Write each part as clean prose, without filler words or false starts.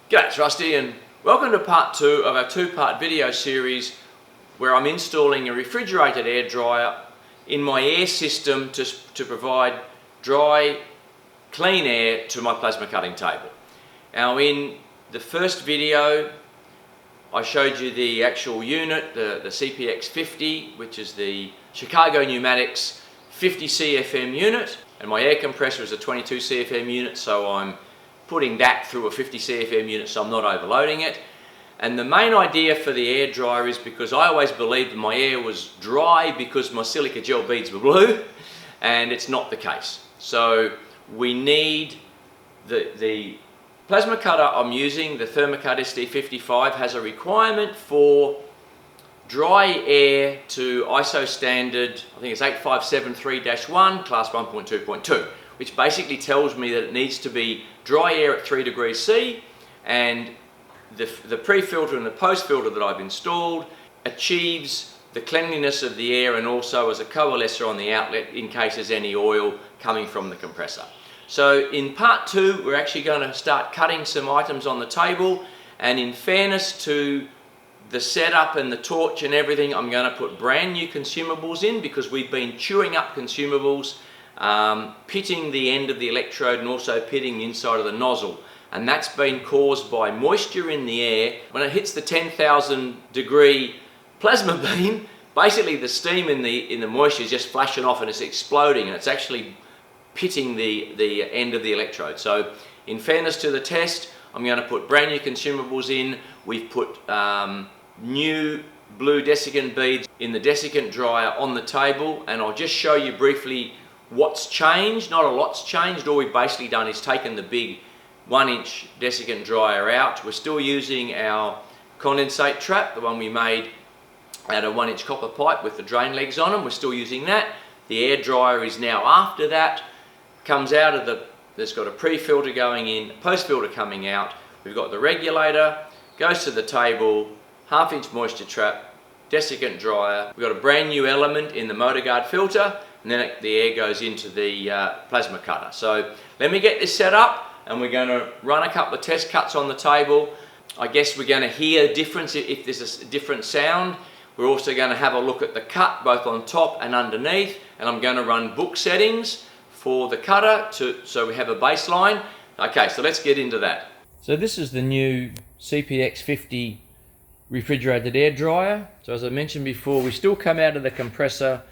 G'day, it's Rusty and welcome to part 2 of our two-part video series where I'm installing a refrigerated air dryer in my air system to provide dry, clean air to my plasma cutting table. Now in the first video I showed you the actual unit, the CPX-50, which is the Chicago Pneumatics 50 CFM unit, and my air compressor is a 22 CFM unit, so I'm putting that through a 50 CFM unit so I'm not overloading it. And the main idea for the air dryer is because I always believed that my air was dry because my silica gel beads were blue, and it's not the case. So we need the plasma cutter I'm using, the Thermocut SD55, has a requirement for dry air to ISO standard, I think it's 8573-1 Class 1.2.2, which basically tells me that it needs to be dry air at 3 degrees C, and the pre-filter and the post-filter that I've installed achieves the cleanliness of the air and also as a coalescer on the outlet in case there's any oil coming from the compressor. So in part 2 we're actually going to start cutting some items on the table, and in fairness to the setup and the torch and everything, I'm going to put brand new consumables in because we've been chewing up consumables, pitting the end of the electrode and also pitting the inside of the nozzle, and that's been caused by moisture in the air. When it hits the 10,000 degree plasma beam, basically the steam in the moisture is just flashing off and it's exploding, and it's actually pitting the end of the electrode. So in fairness to the test, I'm going to put brand new consumables in. We've put new blue desiccant beads in the desiccant dryer on the table, and I'll just show you briefly what's changed. Not a lot's changed. All we've basically done is taken the big 1-inch desiccant dryer out. We're still using our condensate trap, the one we made out of 1-inch copper pipe with the drain legs on them. We're still using that. The air dryer is now after that. Comes out of there's got a pre-filter going in, post-filter coming out. We've got the regulator, goes to the table, 1/2-inch moisture trap, desiccant dryer. We've got a brand new element in the motor guard filter, and then the air goes into the plasma cutter. So let me get this set up, and we're going to run a couple of test cuts on the table. I guess we're going to hear a difference if there's a different sound. We're also going to have a look at the cut both on top and underneath, and I'm going to run book settings for the cutter so we have a baseline. Okay, so let's get into that. So this is the new CPX-50 refrigerated air dryer. So as I mentioned before, we still come out of the compressor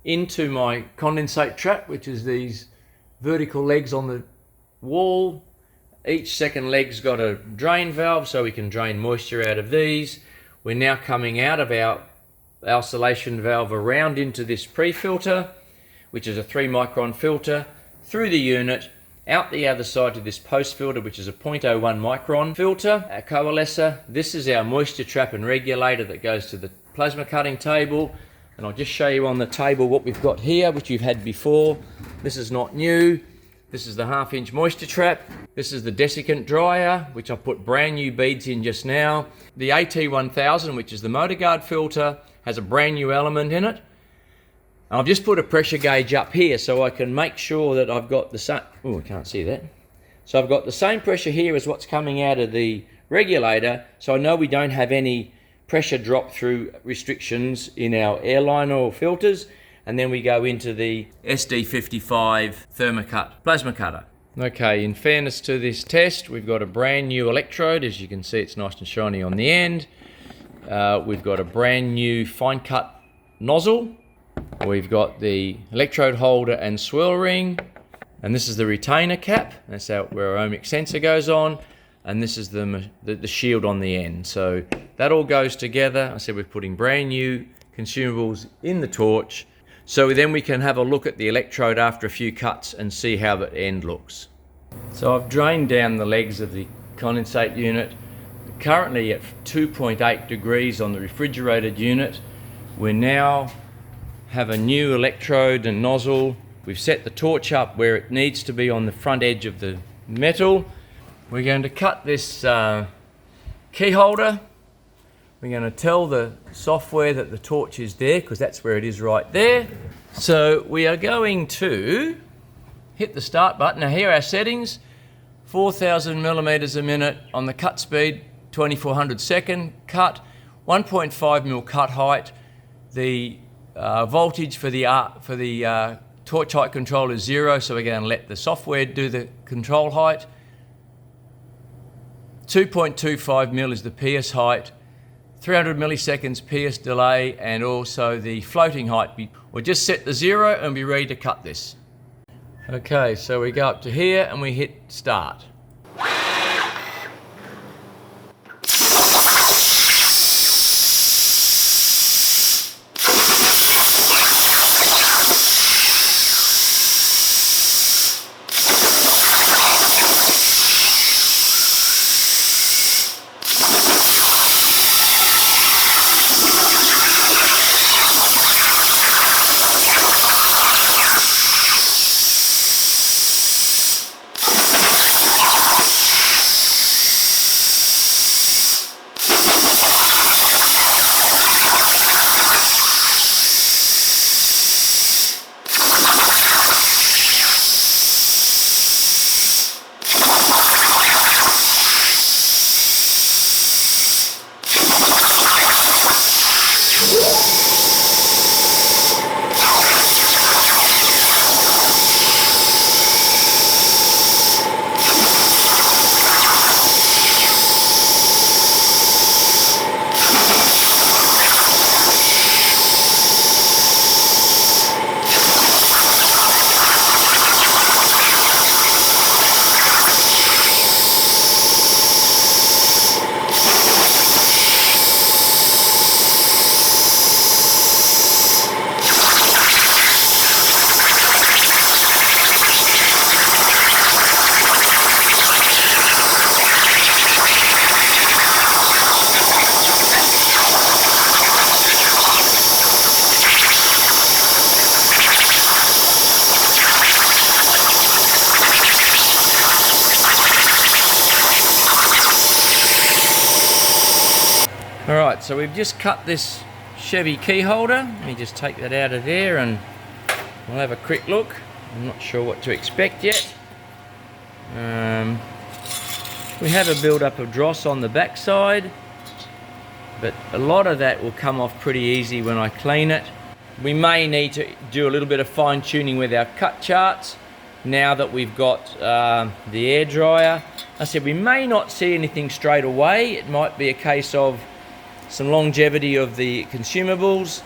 into my condensate trap, which is these vertical legs on the wall. Each second leg's got a drain valve so we can drain moisture out of these. We're now coming out of our oscillation valve around into this pre-filter, which is a 3 micron filter, through the unit, out the other side to this post filter, which is a 0.01 micron filter, a coalescer. This is our moisture trap and regulator that goes to the plasma cutting table, and I'll just show you on the table what we've got here, which you've had before. This is not new. This is the 1/2-inch moisture trap. This is the desiccant dryer, which I put brand new beads in just now. The AT1000, which is the motor guard filter, has a brand new element in it. I've just put a pressure gauge up here so I can make sure that I've got the same, oh, I can't see that. So I've got the same pressure here as what's coming out of the regulator, so I know we don't have any pressure drop through restrictions in our airline or filters. And then we go into the SD55 Thermocut plasma cutter. Okay, in fairness to this test, we've got a brand new electrode. As you can see, it's nice and shiny on the end. We've got a brand new fine cut nozzle. We've got the electrode holder and swirl ring, and this is the retainer cap. That's where our ohmic sensor goes on, and this is the shield on the end. So that all goes together. I said we're putting brand new consumables in the torch, so then we can have a look at the electrode after a few cuts and see how the end looks. So I've drained down the legs of the condensate unit, currently at 2.8 degrees on the refrigerated unit. We now have a new electrode and nozzle. We've set the torch up where it needs to be on the front edge of the metal. We're going to cut this key holder. We're going to tell the software that the torch is there because that's where it is right there. So we are going to hit the start button. Now here are our settings. 4,000 millimeters a minute on the cut speed, 2400 second cut, 1.5 mil cut height. The voltage for the torch height control is 0, so we're going to let the software do the control height. 2.25 mil is the pierce height, 300 milliseconds pierce delay, and also the floating height. We'll just set the 0 and be ready to cut this. Okay, so we go up to here and we hit start. Alright, so we've just cut this Chevy key holder. Let me just take that out of there and we'll have a quick look. I'm not sure what to expect yet. We have a build-up of dross on the back side, but a lot of that will come off pretty easy when I clean it. We may need to do a little bit of fine-tuning with our cut charts now that we've got the air dryer. I said we may not see anything straight away. It might be a case of some longevity of the consumables.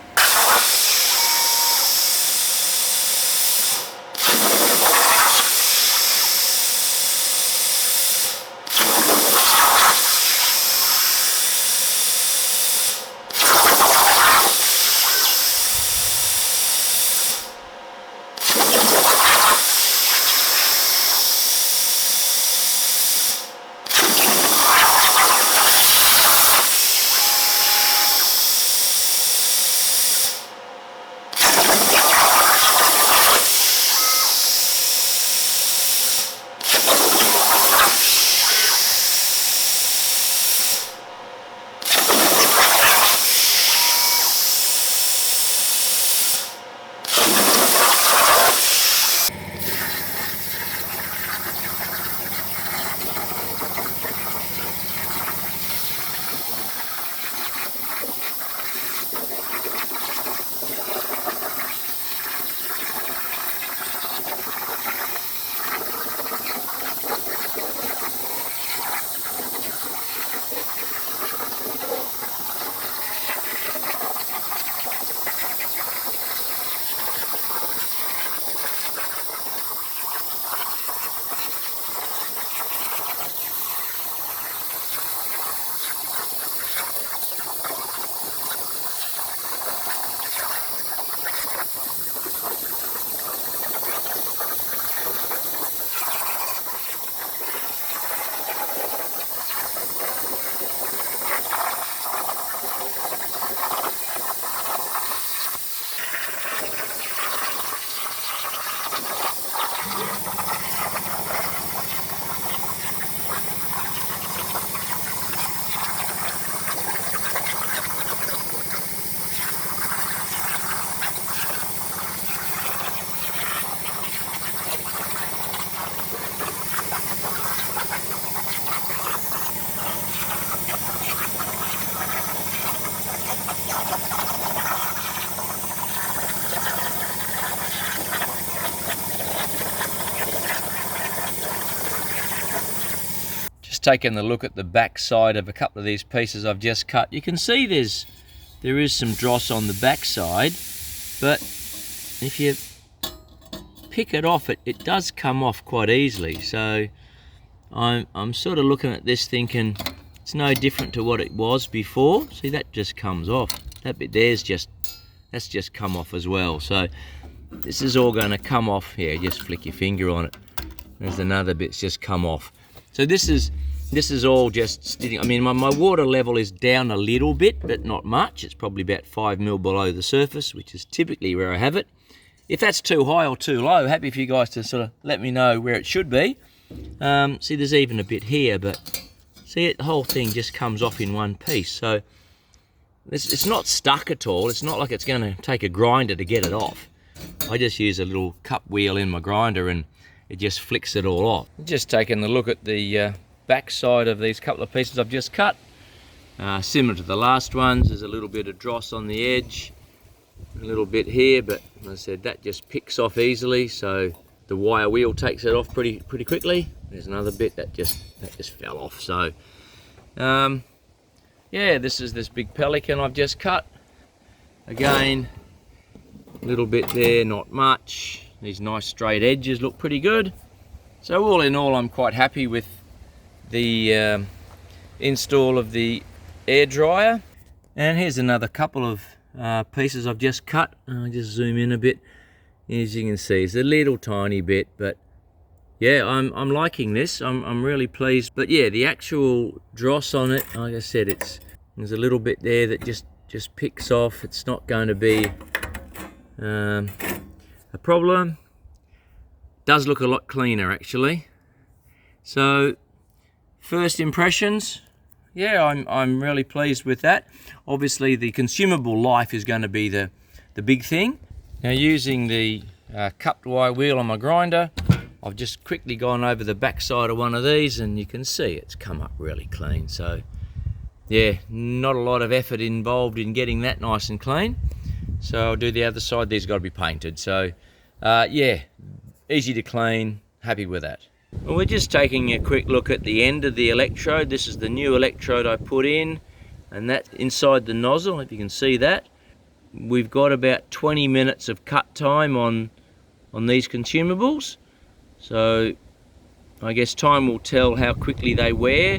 just taking a look at the back side of a couple of these pieces I've just cut. You can see there is some dross on the back side, but if you pick it off, it does come off quite easily. So I'm sort of looking at this thinking it's no different to what it was before. See, that just comes off. That bit there's that's just come off as well. So this is all going to come off here. Just flick your finger on it. There's another bit's just come off. So this is all just sitting. I mean, my water level is down a little bit, but not much. It's probably about 5 mil below the surface, which is typically where I have it. If that's too high or too low, happy for you guys to sort of let me know where it should be. See, there's even a bit here, but see, the whole thing just comes off in one piece. So it's not stuck at all. It's not like it's going to take a grinder to get it off. I just use a little cup wheel in my grinder and it just flicks it all off. Just taking a look at the back side of these couple of pieces I've just cut. Similar to the last ones, there's a little bit of dross on the edge, a little bit here, but as I said, that just picks off easily, so the wire wheel takes it off pretty quickly. There's another bit that just fell off. So yeah, this is this big pelican I've just cut. Again, a little bit there, not much. These nice straight edges look pretty good. So all in all, I'm quite happy with the install of the air dryer. And here's another couple of pieces I've just cut. I'll just zoom in a bit. As you can see, it's a little tiny bit, but yeah, I'm liking this. I'm really pleased. But yeah, the actual dross on it, like I said, there's a little bit there that just picks off. It's not going to be a problem. Does look a lot cleaner actually. So first impressions, yeah, I'm really pleased with that. Obviously the consumable life is going to be the big thing. Now, using the cupped wire wheel on my grinder, I've just quickly gone over the back side of one of these and you can see it's come up really clean. So yeah, not a lot of effort involved in getting that nice and clean. So I'll do the other side. These got to be painted. So yeah, easy to clean, happy with that. Well, we're just taking a quick look at the end of the electrode. This is the new electrode I put in, and that's inside the nozzle, if you can see that. We've got about 20 minutes of cut time on these consumables. So I guess time will tell how quickly they wear.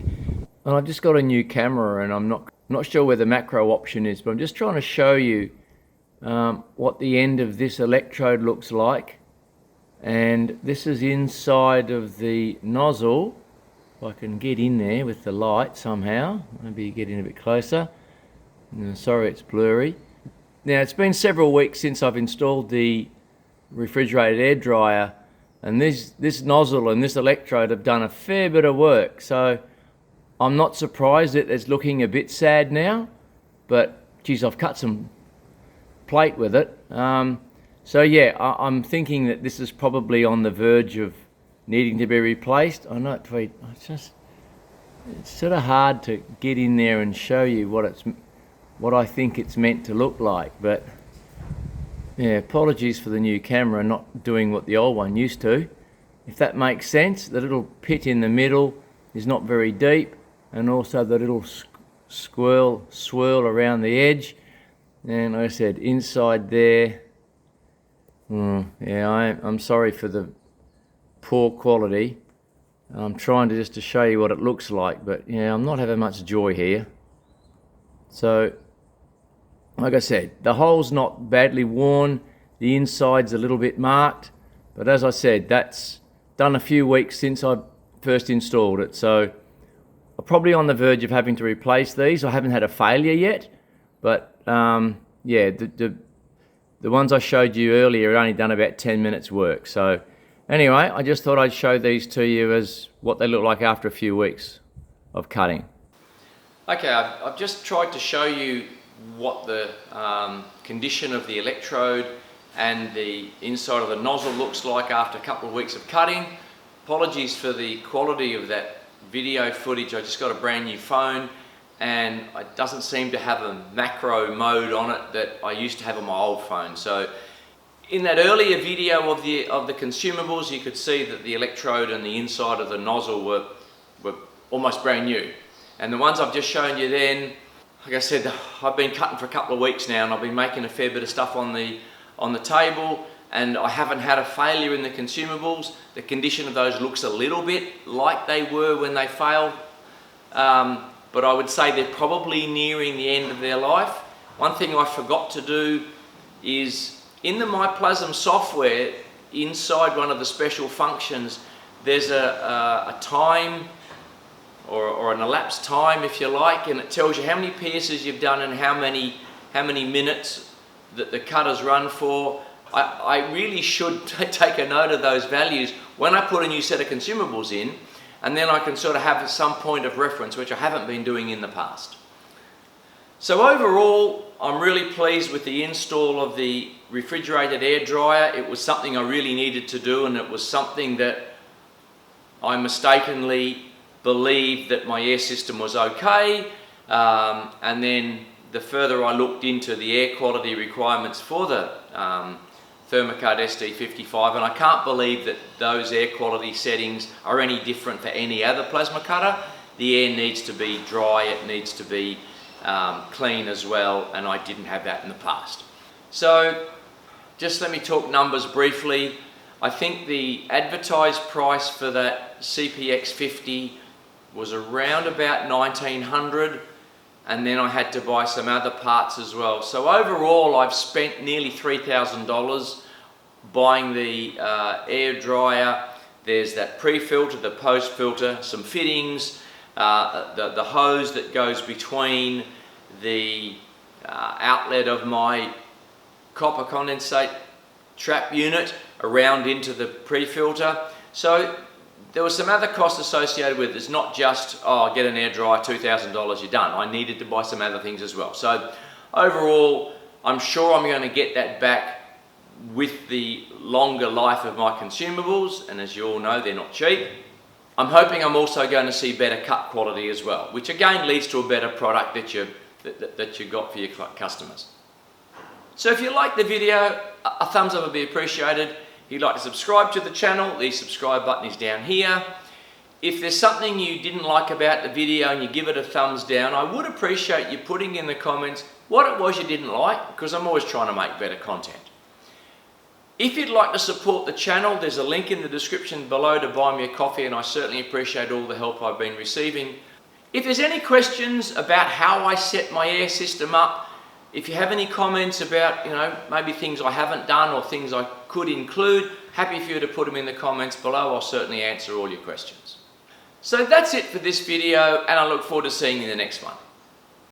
And I've just got a new camera and I'm not sure where the macro option is, but I'm just trying to show you what the end of this electrode looks like. And this is inside of the nozzle. If I can get in there with the light somehow, maybe get in a bit closer. Sorry, it's blurry. Now, it's been several weeks since I've installed the refrigerated air dryer, and this nozzle and this electrode have done a fair bit of work. So I'm not surprised that it's looking a bit sad now, but geez, I've cut some plate with it. So yeah, I'm thinking that this is probably on the verge of needing to be replaced. I know it's sort of hard to get in there and show you what I think it's meant to look like. But yeah, apologies for the new camera not doing what the old one used to. If that makes sense, the little pit in the middle is not very deep, and also the little swirl around the edge. And like I said, inside there, yeah, I'm sorry for the poor quality. I'm trying to show you what it looks like, but yeah, I'm not having much joy here. So, like I said, the hole's not badly worn, the inside's a little bit marked, but as I said, that's done a few weeks since I first installed it, so I'm probably on the verge of having to replace these. I haven't had a failure yet, but yeah, the ones I showed you earlier only done about 10 minutes work. So anyway, I just thought I'd show these to you as what they look like after a few weeks of cutting. Okay, I've just tried to show you what the condition of the electrode and the inside of the nozzle looks like after a couple of weeks of cutting. Apologies for the quality of that video footage. I just got a brand new phone and it doesn't seem to have a macro mode on it that I used to have on my old phone. So in that earlier video of the consumables, you could see that the electrode and the inside of the nozzle were almost brand new. And the ones I've just shown you then, like I said, I've been cutting for a couple of weeks now, and I've been making a fair bit of stuff on the table, and I haven't had a failure in the consumables. The condition of those looks a little bit like they were when they failed, but I would say they're probably nearing the end of their life. One thing I forgot to do is, in the MyPlasm software, inside one of the special functions, there's a time or an elapsed time, if you like, and it tells you how many pierces you've done and how many minutes that the cutters run for. I really should take a note of those values when I put a new set of consumables in, and then I can sort of have some point of reference, which I haven't been doing in the past. So overall, I'm really pleased with the install of the refrigerated air dryer. It was something I really needed to do, and it was something that I mistakenly believed that my air system was okay, and then the further I looked into the air quality requirements for the Thermocard SD55, and I can't believe that those air quality settings are any different for any other plasma cutter. The air needs to be dry, it needs to be clean as well, and I didn't have that in the past. So just let me talk numbers briefly. I think the advertised price for that CPX-50 was around about $1,900, and then I had to buy some other parts as well. So overall, I've spent nearly $3,000 buying the air dryer. There's that pre-filter, the post-filter, some fittings, the hose that goes between the outlet of my copper condensate trap unit around into the pre-filter. So there was some other costs associated with it. It's not just, oh, get an air dryer, $2,000, you're done. I needed to buy some other things as well. So overall, I'm sure I'm going to get that back with the longer life of my consumables, and as you all know, they're not cheap. I'm hoping I'm also going to see better cut quality as well, which again leads to a better product that you got for your customers. So if you like the video, a thumbs up would be appreciated. If you'd like to subscribe to the channel, the subscribe button is down here. If there's something you didn't like about the video and you give it a thumbs down, I would appreciate you putting in the comments what it was you didn't like, because I'm always trying to make better content. If you'd like to support the channel, there's a link in the description below to buy me a coffee, and I certainly appreciate all the help I've been receiving. If there's any questions about how I set my air system up, if you have any comments about, maybe things I haven't done or things I could include, happy for you to put them in the comments below. I'll certainly answer all your questions. So that's it for this video, and I look forward to seeing you in the next one.